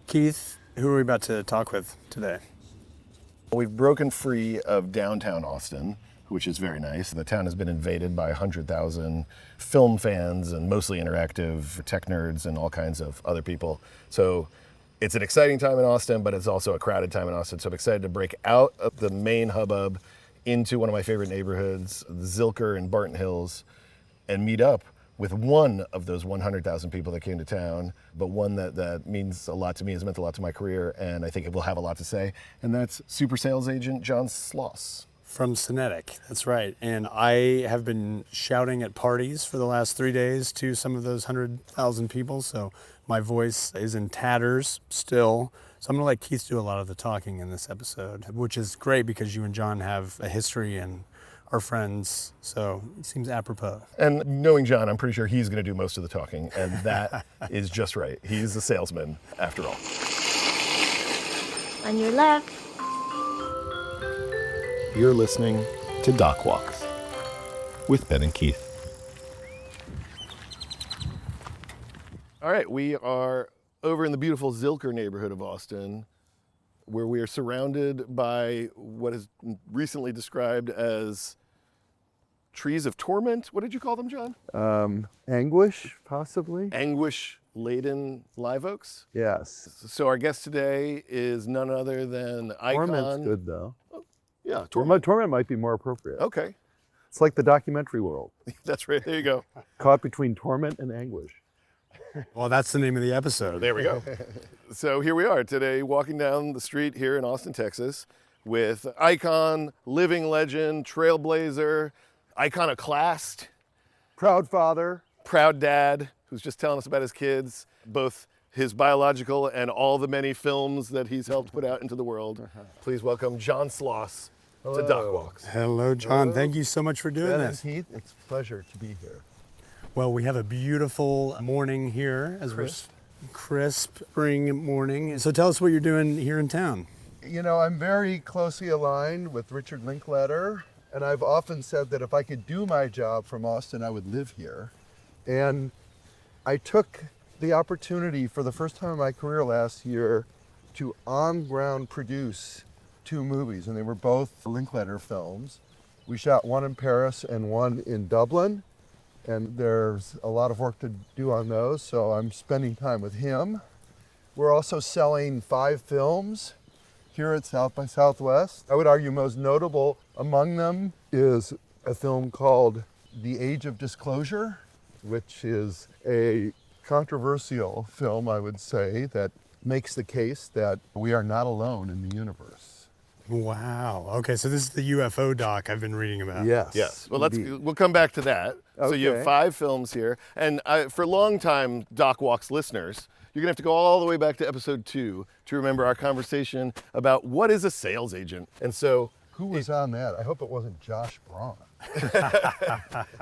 Keith, who are we about to talk with today? We've broken free of downtown Austin, which is very nice. The town has been invaded by 100,000 film fans and mostly interactive tech nerds and all kinds of other people. So it's an exciting time in Austin, but it's also a crowded time in Austin. So I'm excited to break out of the main hubbub into one of my favorite neighborhoods, Zilker in Barton Hills, and meet up with one of those 100,000 people that came to town, but one that means a lot to me, has meant a lot to my career, and I think it will have a lot to say, and that's super sales agent John Sloss. From Cinetic, that's right. And I have been shouting at parties for the last 3 days to some of those 100,000 people, so my voice is in tatters still. So I'm gonna let Keith do a lot of the talking in this episode, which is great because you and John have a history and are friends, so it seems apropos. And knowing John, I'm pretty sure he's gonna do most of the talking, and that is just right. He's a salesman, after all. On your left. You're listening to Doc Walks with Ben and Keith. All right, we are over in the beautiful Zilker neighborhood of Austin, where we are surrounded by what is recently described as trees of torment. What did you call them, John? Anguish, possibly? Anguish-laden live oaks. Yes. So our guest today is none other than Icon. Torment's good, though. Yeah, Torment. Torment might be more appropriate. Okay, It's like the documentary world. that's right. There you go. Caught between torment and anguish. Well, that's the name of the episode. There we go. So here we are today, walking down the street here in Austin, Texas, with Icon, living legend, trailblazer, iconoclast, Proud father. proud dad, who's just telling us about his kids, both his biological and all the many films that he's helped put out into the world. Please welcome John Sloss to Doc Walks. Hello, John. Thank you so much for doing Ben and this. Keith, it's a pleasure to be here. Well, we have a beautiful morning here as we're crisp spring morning. So tell us what you're doing here in town. You know, I'm very closely aligned with Richard Linklater, and I've often said that if I could do my job from Austin, I would live here. And I took the opportunity for the first time in my career last year to on-ground produce 2 movies, and they were both Linklater films. We shot one in Paris and one in Dublin, and there's a lot of work to do on those, so I'm spending time with him. We're also selling 5 films here at South by Southwest. I would argue most notable among them is a film called The Age of Disclosure, which is a controversial film, I would say, that makes the case that we are not alone in the universe. Wow. Okay, so this is the UFO doc I've been reading about. Yes. Yes, well, indeed. we'll come back to that. So you have Okay. 5 films here, and for longtime Doc Walks listeners, you're gonna have to go all the way back to episode 2 to remember our conversation about what is a sales agent. And so, Who was on that? I hope it wasn't Josh Braun.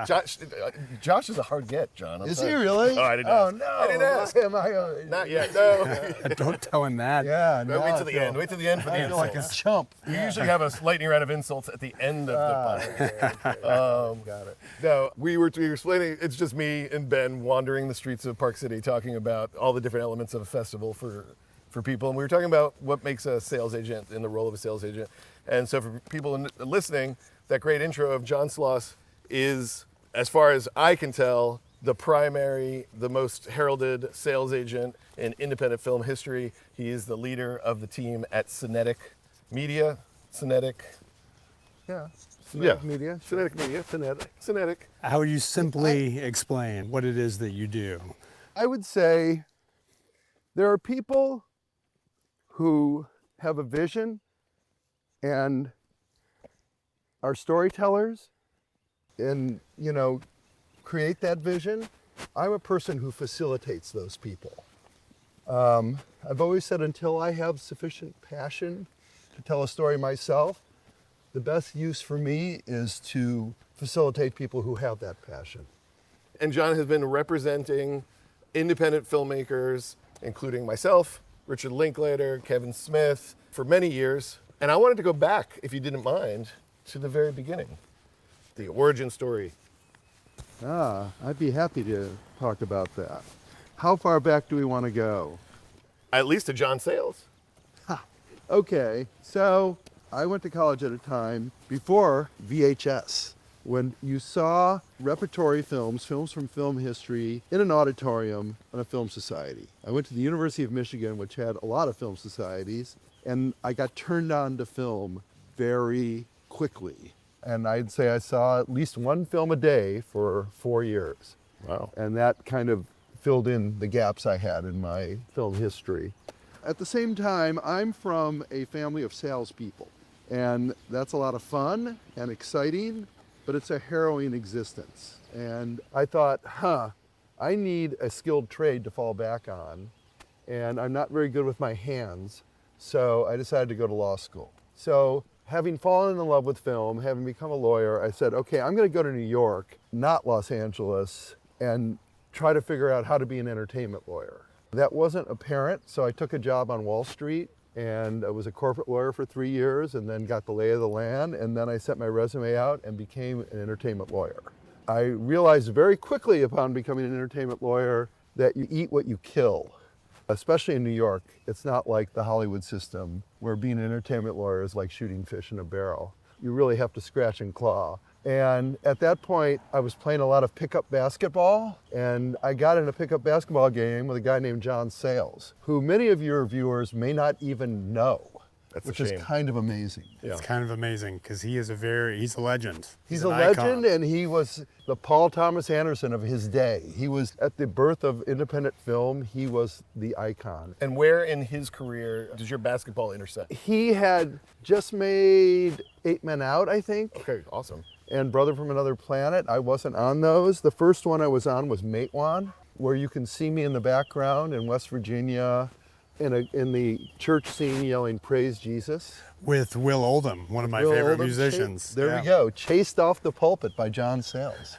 Josh is a hard get, John. I'm Is sorry. he really? Oh, I didn't Oh ask. no! I didn't ask. Am I? Not yet. No. Don't tell him that. Yeah. No, no, wait I till the feel- end. Wait till the end for the I feel like a insults. chump. We usually have a lightning round of insults at the end of the podcast. Got it. No, we were explaining, it's just me and Ben wandering the streets of Park City talking about all the different elements of a festival for people. And we were talking about what makes a sales agent and the role of a sales agent. And so for people listening, that great intro of John Sloss is, as far as I can tell, the primary, the most heralded sales agent in independent film history. He is the leader of the team at Cinetic Media. Cinetic. Yeah. Yeah. Media. Cinetic Media. Cinetic. How would you simply explain what it is that you do? I would say there are people who have a vision and are storytellers and, you know, create that vision. I'm a person who facilitates those people. I've always said until I have sufficient passion to tell a story myself, the best use for me is to facilitate people who have that passion. And John has been representing independent filmmakers, including myself, Richard Linklater, Kevin Smith, for many years. And I wanted to go back, if you didn't mind, to the very beginning, the origin story. I'd be happy to talk about that. How far back do we want to go? At least to John Sayles. Okay, so I went to college at a time before VHS, when you saw repertory films from film history in an auditorium on a film society. I went to the University of Michigan, which had a lot of film societies, and I got turned on to film very quickly. And I'd say I saw at least one film a day for 4 years. Wow. And that kind of filled in the gaps I had in my film history. At the same time, I'm from a family of salespeople, and that's a lot of fun and exciting, but it's a harrowing existence. And I thought, I need a skilled trade to fall back on, and I'm not very good with my hands, so I decided to go to law school. So having fallen in love with film, having become a lawyer, I said, okay, I'm going to go to New York, not Los Angeles, and try to figure out how to be an entertainment lawyer. That wasn't apparent, so I took a job on Wall Street, and I was a corporate lawyer for 3 years, and then got the lay of the land, and then I sent my resume out and became an entertainment lawyer. I realized very quickly upon becoming an entertainment lawyer that you eat what you kill. Especially in New York, it's not like the Hollywood system where being an entertainment lawyer is like shooting fish in a barrel. You really have to scratch and claw. And at that point, I was playing a lot of pickup basketball, and I got in a pickup basketball game with a guy named John Sayles, who many of your viewers may not even know, which is kind of amazing. It's kind of amazing because he's a legend. He's an a icon. legend, and he was the Paul Thomas Anderson of his day. He was at the birth of independent film. He was the icon. And where in his career does your basketball intersect? He had just made 8 Men Out, I think. Okay, awesome. And Brother from Another Planet. I wasn't on those. The first one I was on was Matewan, where you can see me in the background in West Virginia in the church scene yelling, "Praise Jesus." With Will Oldham, one of my favorite musicians. There we go. Chased off the pulpit by John Sayles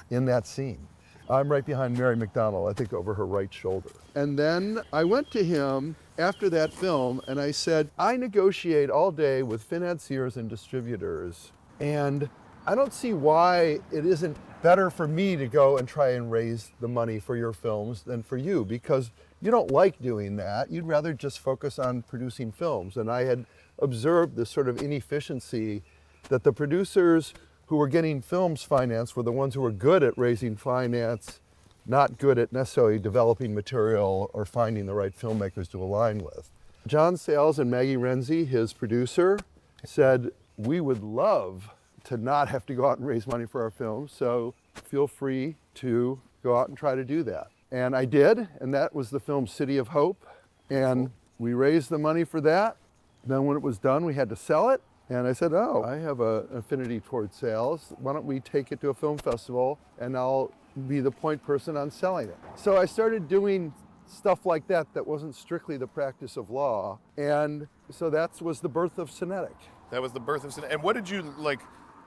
in that scene. I'm right behind Mary McDonnell, I think over her right shoulder. And then I went to him after that film and I said, I negotiate all day with financiers and distributors, and I don't see why it isn't better for me to go and try and raise the money for your films than for you, because you don't like doing that. You'd rather just focus on producing films. And I had observed this sort of inefficiency that the producers who were getting films financed were the ones who were good at raising finance, not good at necessarily developing material or finding the right filmmakers to align with. John Sayles and Maggie Renzi, his producer, said, we would love to not have to go out and raise money for our films, so feel free to go out and try to do that. And I did, and that was the film City of Hope. And we raised the money for that. Then when it was done, we had to sell it. And I said, oh, I have an affinity towards sales. Why don't we take it to a film festival and I'll be the point person on selling it. So I started doing stuff like that that wasn't strictly the practice of law. And so that was the birth of Cinetic. That was the birth of Cinetic. And what did you, like,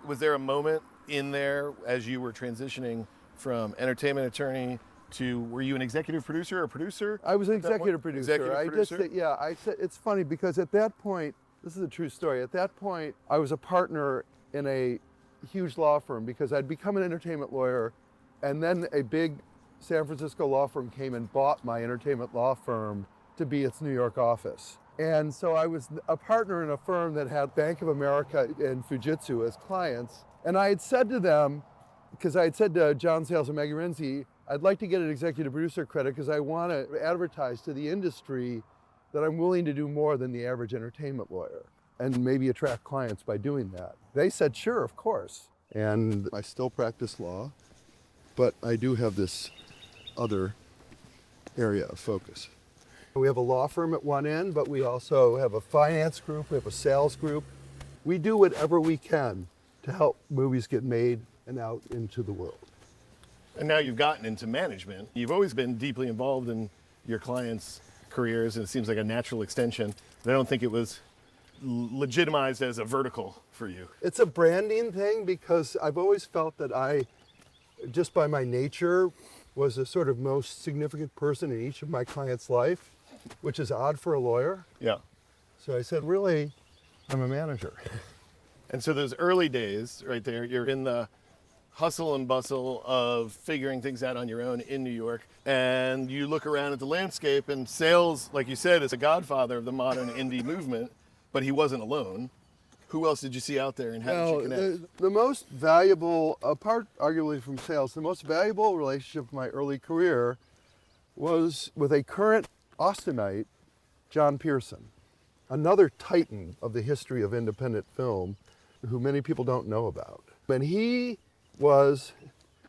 was there a moment in there as you were transitioning from entertainment attorney to, were you an executive producer or producer? I was an executive producer. I said, it's funny because at that point, this is a true story. At that point, I was a partner in a huge law firm because I'd become an entertainment lawyer, and then a big San Francisco law firm came and bought my entertainment law firm to be its New York office. And so I was a partner in a firm that had Bank of America and Fujitsu as clients. And I had said to them, because I had said to John Sayles and Maggie Renzi, I'd like to get an executive producer credit because I want to advertise to the industry that I'm willing to do more than the average entertainment lawyer and maybe attract clients by doing that. They said, sure, of course. And I still practice law, but I do have this other area of focus. We have a law firm at one end, but we also have a finance group, we have a sales group. We do whatever we can to help movies get made and out into the world. And now you've gotten into management. You've always been deeply involved in your clients' careers, and it seems like a natural extension. But I don't think it was legitimized as a vertical for you. It's a branding thing because I've always felt that I, just by my nature, was the sort of most significant person in each of my clients' life, which is odd for a lawyer. Yeah. So I said, really, I'm a manager. And so those early days, right there, you're in the hustle and bustle of figuring things out on your own in New York, and you look around at the landscape, and Sayles, like you said, is a godfather of the modern indie movement, but he wasn't alone. Who else did you see out there, and how did you connect? The most valuable, apart arguably from Sayles, the most valuable relationship of my early career was with a current Austinite, John Pierson, another titan of the history of independent film, who many people don't know about. And he was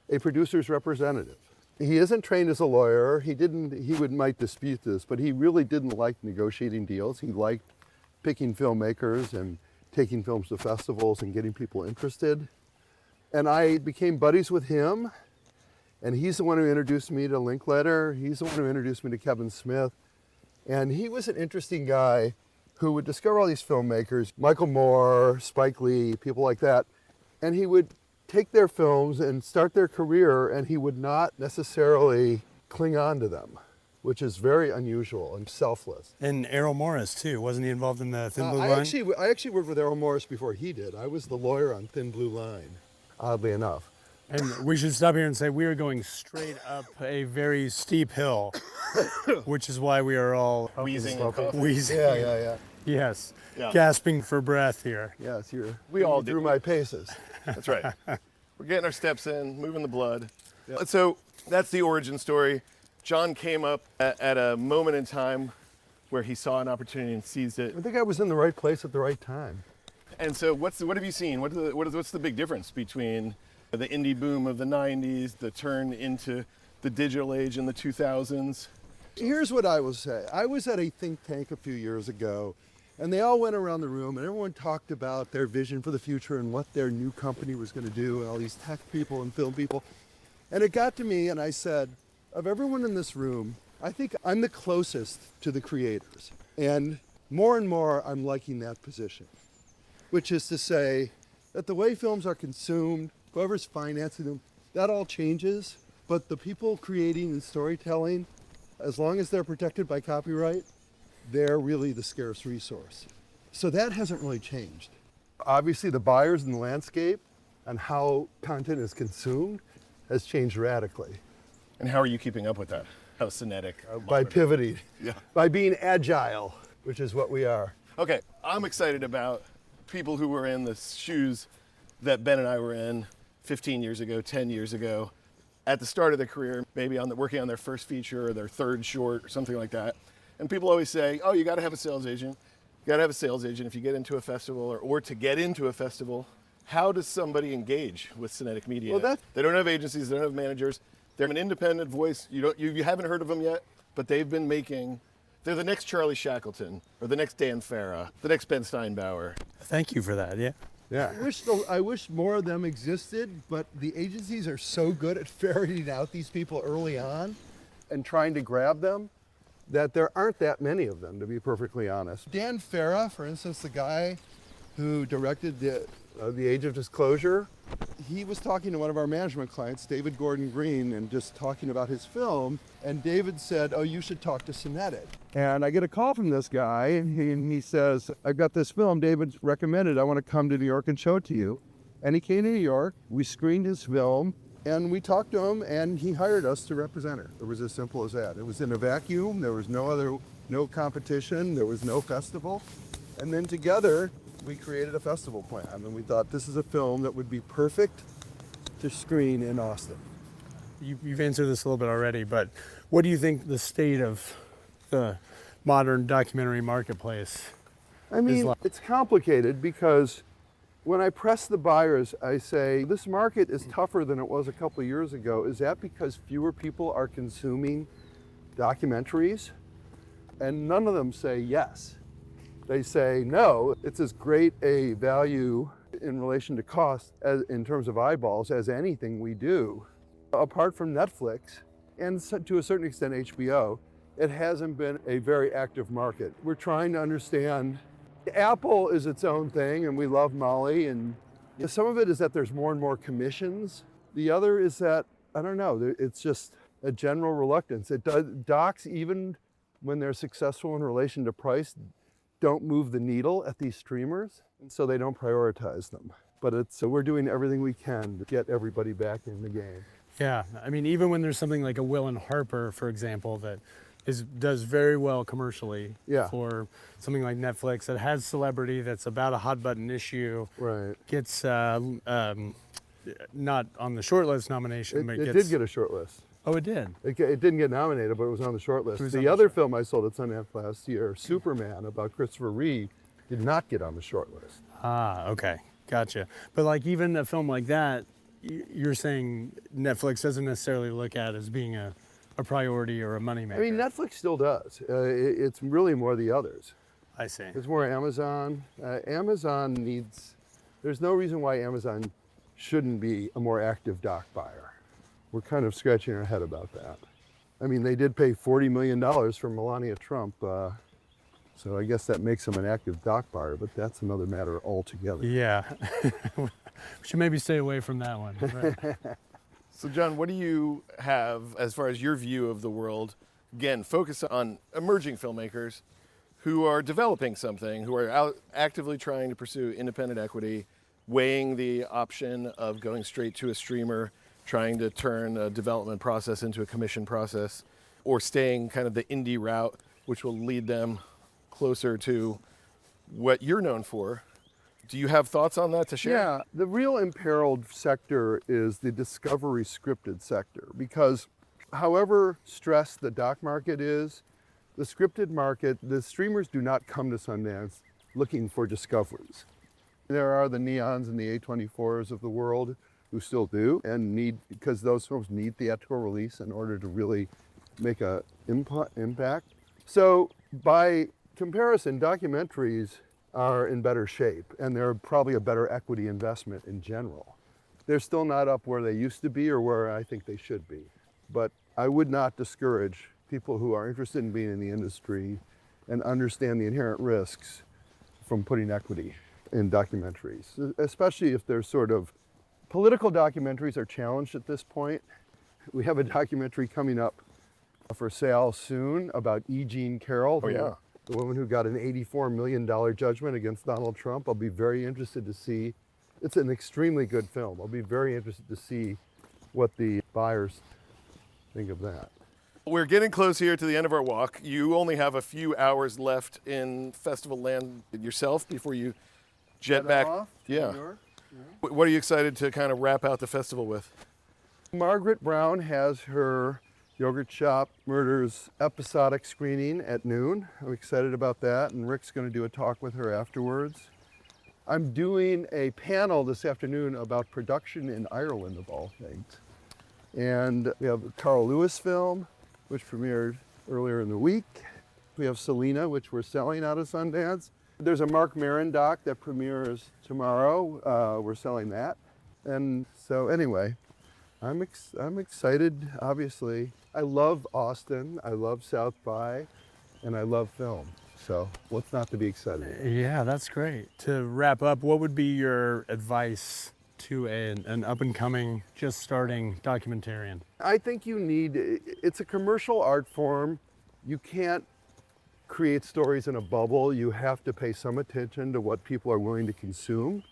a producer's representative. He isn't trained as a lawyer. Might dispute this, but he really didn't like negotiating deals. He liked picking filmmakers and taking films to festivals and getting people interested. And I became buddies with him, and he's the one who introduced me to Linklater. He's the one who introduced me to Kevin Smith. And he was an interesting guy who would discover all these filmmakers, Michael Moore, Spike Lee, people like that, and he would take their films and start their career, and he would not necessarily cling on to them, which is very unusual and selfless. And Errol Morris, too. Wasn't he involved in the Thin Blue Line? I actually worked with Errol Morris before he did. I was the lawyer on Thin Blue Line, oddly enough. And we should stop here and say we are going straight up a very steep hill, which is why we are all Wheezing. Yeah. Yes, Yeah. gasping for breath here. Yes, We all through do. my paces. That's right. We're getting our steps in, moving the blood. Yep. So that's the origin story. John came up at a moment in time where he saw an opportunity and seized it. I think I was in the right place at the right time. And so what have you seen? What's the big difference between the indie boom of the 90s, the turn into the digital age in the 2000s? Here's what I will say. I was at a think tank a few years ago, and they all went around the room, and everyone talked about their vision for the future and what their new company was going to do, and all these tech people and film people. And it got to me, and I said, of everyone in this room, I think I'm the closest to the creators. And more, I'm liking that position, which is to say that the way films are consumed, whoever's financing them, that all changes. But the people creating and storytelling, as long as they're protected by copyright, they're really the scarce resource. So that hasn't really changed. Obviously, the buyers and the landscape and how content is consumed has changed radically. And how are you keeping up with that? How Cinetic? By pivoting, Yeah. by being agile, which is what we are. Okay, I'm excited about people who were in the shoes that Ben and I were in 15 years ago, 10 years ago, at the start of their career, maybe working on their first feature or their third short or something like that. And people always say, oh, you got to have a sales agent. You got to have a sales agent if you get into a festival or to get into a festival. How does somebody engage with Cinetic Media? Well, they don't have agencies, they don't have managers. They're an independent voice. You haven't heard of them yet, but they've been they're the next Charlie Shackleton or the next Dan Farah, the next Ben Steinbauer. Thank you for that, yeah. Yeah. I wish more of them existed, but the agencies are so good at ferreting out these people early on and trying to grab them that there aren't that many of them, to be perfectly honest. Dan Farah, for instance, the guy who directed the Age of Disclosure, he was talking to one of our management clients, David Gordon Green, and just talking about his film. And David said, oh, you should talk to Cinetic. And I get a call from this guy, and he says, I've got this film David recommended. I want to come to New York and show it to you. And he came to New York. We screened his film, and we talked to him, and he hired us to represent it. It was as simple as that. It was in a vacuum. There was no competition. There was no festival. And then together, we created a festival plan, and we thought this is a film that would be perfect to screen in Austin. You've answered this a little bit already, but what do you think the state of the modern documentary marketplace I mean, is like? it's complicated because when I press the buyers, I say, this market is tougher than it was a couple of years ago. Is that because fewer people are consuming documentaries? And none of them say yes. They say, no, it's as great a value in relation to cost in terms of eyeballs as anything we do. Apart from Netflix, and to a certain extent HBO, it hasn't been a very active market. We're trying to understand, Apple is its own thing, and we love Molly, and some of it is that there's more and more commissions. The other is that, I don't know, it's just a general reluctance. Docs, even when they're successful in relation to price, don't move the needle at these streamers, and so they don't prioritize them. But so we're doing everything we can to get everybody back in the game. Yeah, I mean, even when there's something like a Will and Harper, for example, that does very well commercially for something like Netflix that has celebrity, that's about a hot button issue, Right. gets not on the shortlist nomination, but It did get a short list. Oh, it did? It didn't get nominated, but it was on the short list. on The the other film I sold at Sundance last year, Superman, about Christopher Reeve, did not get on the short list. Ah, okay, gotcha. But like even a film like that, you're saying Netflix doesn't necessarily look at as being a priority or a moneymaker. I mean, Netflix still does. It's really more the others. I see. It's more Amazon. Amazon needs, there's no reason why Amazon shouldn't be a more active doc buyer. We're kind of scratching our head about that. I mean, they did pay $40 million for Melania Trump, so I guess that makes them an active doc buyer, but that's another matter altogether. Yeah. We should maybe stay away from that one. Right. So, John, what do you have as far as your view of the world? Again, focus on emerging filmmakers who are developing something, who are actively trying to pursue independent equity, weighing the option of going straight to a streamer, trying to turn a development process into a commission process, or staying kind of the indie route, which will lead them closer to what you're known for. Do you have thoughts on that to share? Yeah, the real imperiled sector is the discovery scripted sector, because however stressed the doc market is, the scripted market, the streamers do not come to Sundance looking for discoveries. There are the Neons and the A24s of the world who still do, and because those films need theatrical release in order to really make an impact. So by comparison, documentaries are in better shape, and they're probably a better equity investment in general. They're still not up where they used to be or where I think they should be. But I would not discourage people who are interested in being in the industry and understand the inherent risks from putting equity in documentaries, especially if they're sort of, political documentaries are challenged at this point. We have a documentary coming up for sale soon about E. Jean Carroll. The woman who got an $84 million judgment against Donald Trump. I'll be very interested to see. It's an extremely good film. I'll be very interested to see what the buyers think of that. We're getting close here to the end of our walk. You only have a few hours left in festival land yourself before you jet back. Off to Yeah. New York? What are you excited to kind of wrap out the festival with? Margaret Brown has her Yogurt Shop Murders episodic screening at noon. I'm excited about that, and Rick's going to do a talk with her afterwards. I'm doing a panel this afternoon about production in Ireland, of all things. And we have a Carl Lewis film, which premiered earlier in the week. We have Selena, which we're selling out of Sundance. There's a Mark Maron doc that premieres tomorrow. We're selling that. And so anyway, I'm excited, obviously. I love Austin, I love South by, and I love film. So what's not to be excited about? Yeah, that's great. To wrap up, what would be your advice to an up-and-coming, just starting documentarian? I think it's a commercial art form. You can't create stories in a bubble. You have to pay some attention to what people are willing to consume,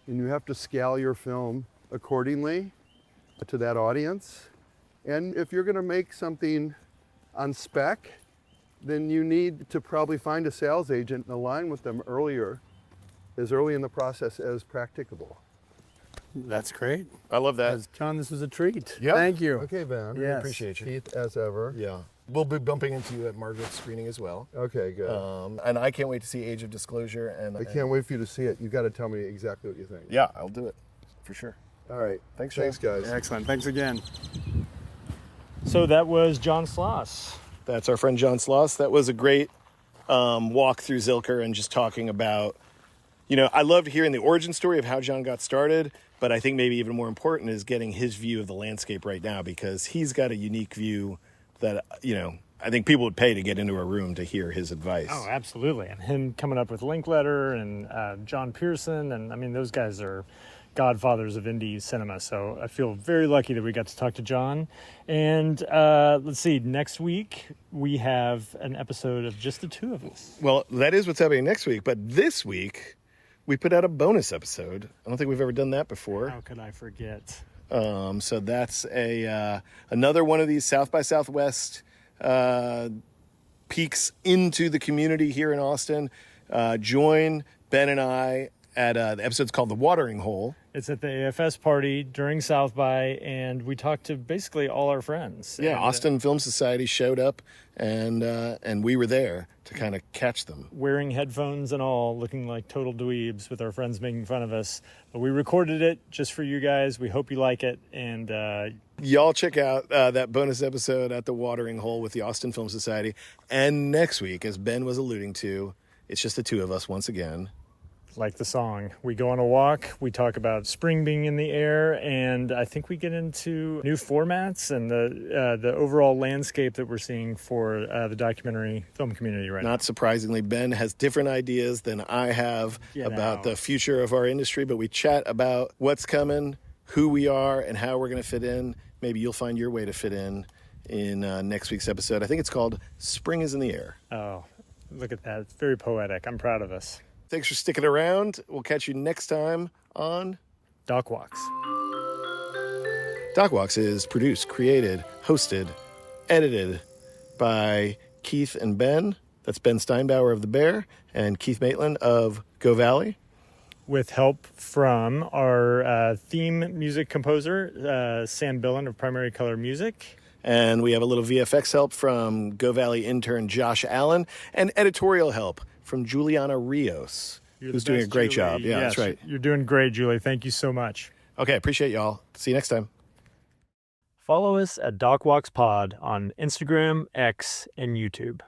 and you have to scale your film accordingly to that audience. And if you're going to make something on spec, then you need to probably find a sales agent and align with them as early in the process as practicable. That's great. I love that. John, this was a treat. Yeah. Thank you. Okay, Ben. Yes. Appreciate you. Keith, as ever. Yeah. We'll be bumping into you at Margaret's screening as well. Okay, good. And I can't wait to see Age of Disclosure. And I can't wait for you to see it. You got to tell me exactly what you think. Yeah, I'll do it for sure. All right. Thanks, Thanks, John. guys. Excellent. Thanks again. So that was John Sloss. That's our friend John Sloss. That was a great walk through Zilker and just talking about, I loved hearing the origin story of how John got started, but I think maybe even more important is getting his view of the landscape right now, because he's got a unique view that, I think people would pay to get into a room to hear his advice. Oh, absolutely. And him coming up with Linklater and John Pierson. And I mean, those guys are godfathers of indie cinema. So I feel very lucky that we got to talk to John. And let's see, next week we have an episode of just the two of us. Well, that is what's happening next week. But this week, we put out a bonus episode. I don't think we've ever done that before. How could I forget? So that's another one of these South by Southwest peeks into the community here in Austin. Join Ben and I at the episode's called The Watering Hole. It's at the AFS party during South by, and we talked to basically all our friends. Yeah, and, Austin Film Society showed up, and we were there to kind of catch them. wearing headphones and all, looking like total dweebs with our friends making fun of us. But we recorded it just for you guys. We hope you like it. And Y'all check out that bonus episode at The Watering Hole with the Austin Film Society. And next week, as Ben was alluding to, it's just the two of us once again. like the song, we go on a walk, we talk about spring being in the air, and I think we get into new formats and the overall landscape that we're seeing for the documentary film community right now. Not surprisingly, Ben has different ideas than I have about the future of our industry, but we chat about what's coming, who we are, and how we're going to fit in. Maybe you'll find your way to fit in next week's episode. I think it's called Spring is in the Air. Oh, look at that. It's very poetic. I'm proud of us. Thanks for sticking around. We'll catch you next time on Doc Walks. Doc Walks is produced, created, hosted, edited by Keith and Ben. That's Ben Steinbauer of The Bear and Keith Maitland of Go Valley. With help from our theme music composer, Sam Billen of Primary Color Music. And we have a little VFX help from Go Valley intern Josh Allen and editorial help from Juliana Rios, who's doing a great job. Yeah, yes, that's right. You're doing great, Julie. Thank you so much. Okay, appreciate y'all. See you next time. Follow us at Doc Walks Pod on Instagram, X, and YouTube.